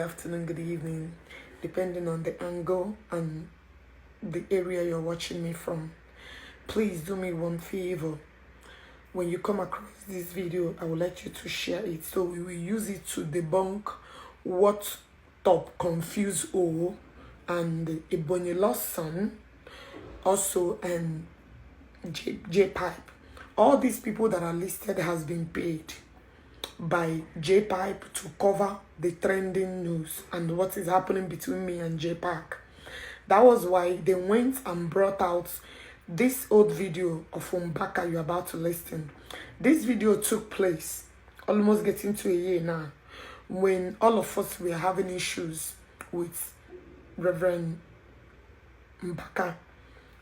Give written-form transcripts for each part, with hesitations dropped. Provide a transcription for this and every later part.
afternoon, good evening, depending on the angle and the area you're watching me from. Please do me one favor. When you come across this video, I would like you to share it so we will use it to debunk what top confuse O and Ebony Lawson, also and J Pipe. All these people that are listed has been paid by J Pipe to cover the trending news and what is happening between me and J Park. That was why they went and brought out this old video of Mbaka you're about to listen. This video took place almost getting to a year now, when all of us were having issues with Reverend Mbaka.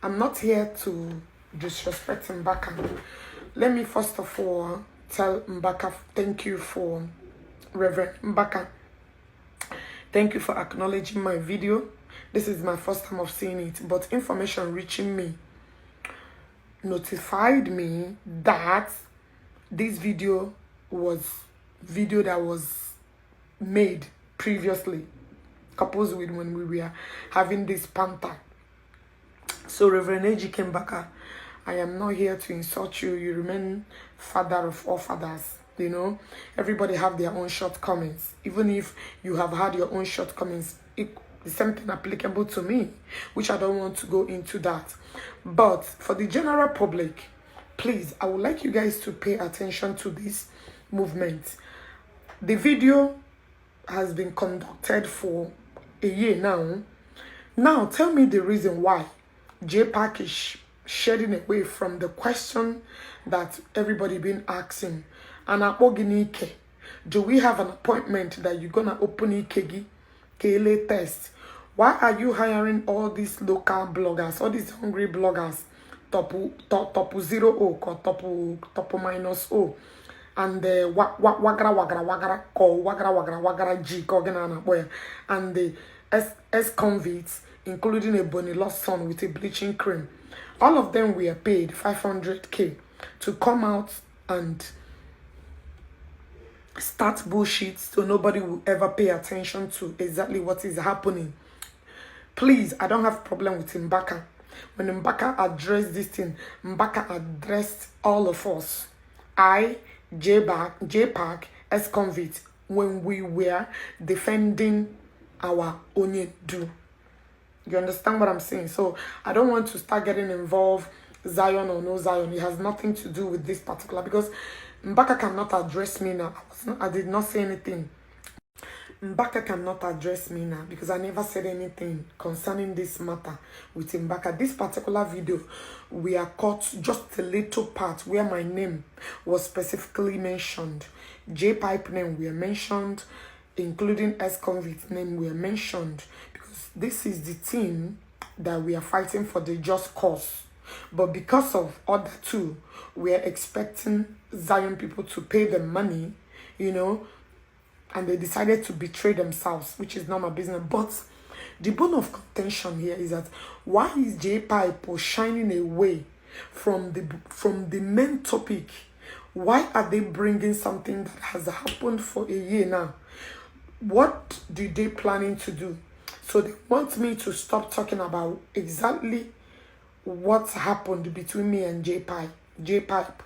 I'm not here to disrespect Mbaka. Let me first of all tell Mbaka thank you for Reverend Mbaka. Thank you for acknowledging my video. This is my first time of seeing it, but information reaching me notified me that this video that was made previously, coupled with when we were having this panther. So Reverend Ogechi Njaka, I am not here to insult you. You remain father of all fathers. You know, everybody have their own shortcomings. Even if you have had your own shortcomings, the same thing applicable to me, which I don't want to go into that. But for the general public, please, I would like you guys to pay attention to this movement. The video has been conducted for a year now. Now, tell me the reason why J Park is shedding away from the question that everybody been asking. And do we have an appointment that you're gonna open Ikegi Kele test? Why are you hiring all these local bloggers, all these hungry bloggers, top 0 O or top minus O, and the wagara call wagara G boy, and the S convicts, including a Bonnie Lawson with a bleaching cream? All of them were paid 500K to come out and start bullshit, so nobody will ever pay attention to exactly what is happening. Please, I don't have problem with Mbaka. When Mbaka addressed this thing, Mbaka addressed all of us. I, J Park, ex-convict, when we were defending our Onyedu. You understand what I'm saying? So I don't want to start getting involved, Zion or no Zion. It has nothing to do with this particular, because Mbaka cannot address me now. I did not say anything. Mbaka cannot address me now because I never said anything concerning this matter with Mbaka. This particular video, we are caught just a little part where my name was specifically mentioned. J Pipe name were mentioned, including ex-convict name were mentioned, because this is the team that we are fighting for the just cause. But because of other two, we are expecting Zion people to pay them money, you know, and they decided to betray themselves, which is not my business. But the bone of contention here is that why is J Pipe shining away from the main topic? Why are they bringing something that has happened for a year now? What did they planning to do? So they want me to stop talking about exactly what happened between me and J Pipe.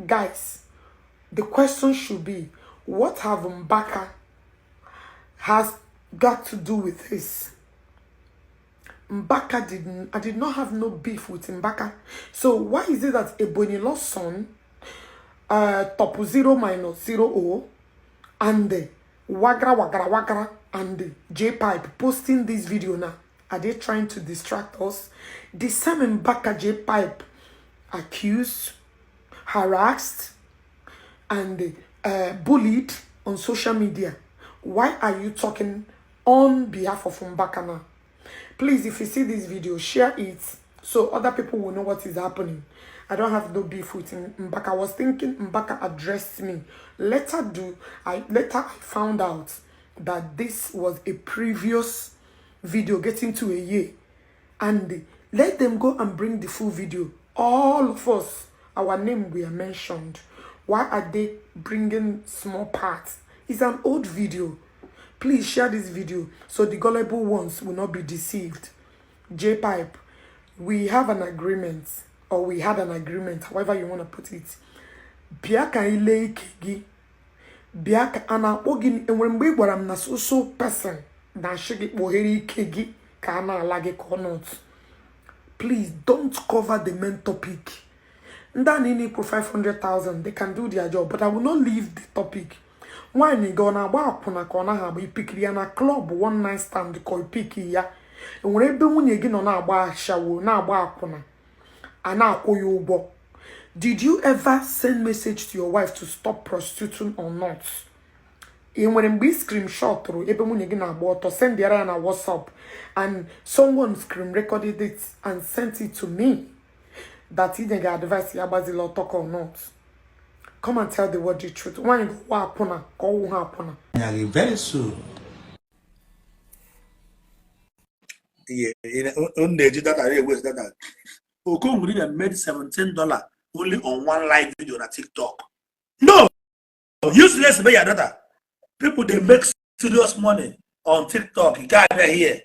Guys, the question should be, what have Mbaka has got to do with this? Mbaka I did not have no beef with Mbaka. So why is it that Ebony Lawson, top 0 minus 0 O, and the wagara and the J Pipe posting this video now? Are they trying to distract us? The same Mbaka J Pipe accused, harassed, and bullied on social media. Why are you talking on behalf of Mbaka now? Please, if you see this video, share it so other people will know what is happening. I don't have no beef with Mbaka. I was thinking Mbaka addressed me. Later I found out that this was a previous video getting to a year, and let them go and bring the full video. All of us, our name were mentioned. Why are they bringing small parts? It's an old video. Please share this video so the gullible ones will not be deceived. J-Pipe, we have an agreement, or we had an agreement, however you want to put it. Biaka ile ikegi. Biaka ana ogin enwembe gwaram na so person na shigi boheri ikegi ka ana alage konot. Please don't cover the main topic. Ndani need for 500,000, they can do their job, but I will not leave the topic. Why ni go na gba akuna ka na ha gba ipikiri ya na club one night stand ko ipiki ya. Enwere ebe nwunye gị nọ na-agba shawo na-agba akwụna a na-akwụ ya ụgwọ. Did you ever send message to your wife to stop prostituting or not? Enwere mgbe screenshot rụ ebe nwunye gị na-agba ọtọ, send ya na WhatsApp, and someone screen recorded it and sent it to me that he didn't get advice ya gbazila ọtọ or not. Come and tell the world the truth. Why you go wa akwụna ka ọwụ ha akwụna? Very soon. Yeah, on the that I was that Okongri made $17 only on one live video on TikTok. No, useless by your data. People they make serious money on TikTok. You got here.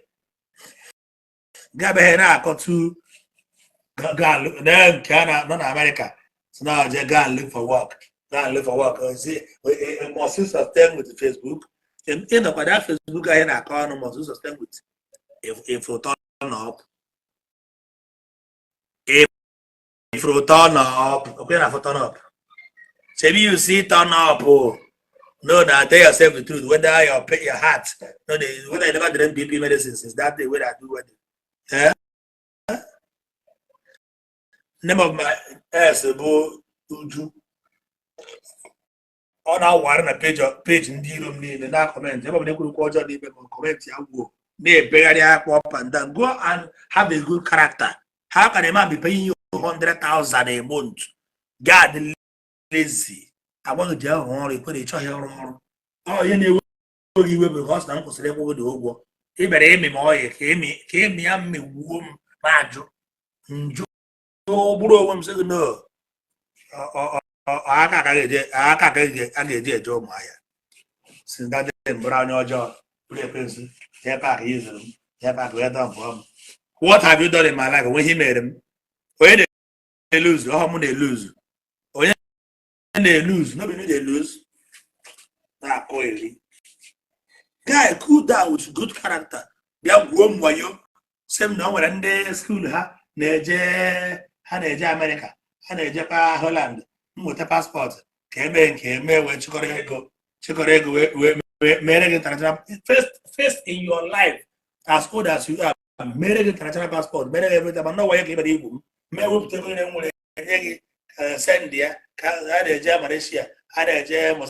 Got here now. Come to then Canada, not America. So now they go and look for work. Go and look for work. See, it must sustain with Facebook. And end up with that Facebook guy in a car, no must sustain with. If you turn up, if you turn up, okay, now turn up. Maybe you see turn up, oh, no, that tell yourself the truth. Whether your heart, no, whether you never drink BP medicines, is that the way that I do what? Yeah. Name of my ass, Bo Uju. On our one page in the room, in the comment. Never be able to comment. They bury up and down. Go and have a good character. How can a man be paying you 100,000 a month? God lazy. I want to tell only put each other. Oh, you know, you will be lost and consider over the ogo. He better me more, came me, and me womb, Madjo. No, bro, I'm saying no. I can't get a job, Maya. Since that day, brown your job, play pencil. What have you done in my life when he made him? When they lose, how many they lose? When they lose, nobody they lose. Nah, coily. Guy, cool down with good character. They are warm while you same now when they school, Niger, America, Japan, Holland, with a passport. Came when Chicorego, married international first in your life, as old as you are, married international passport, married everything, but no way you give it. Married send there, had a Malaysia, had a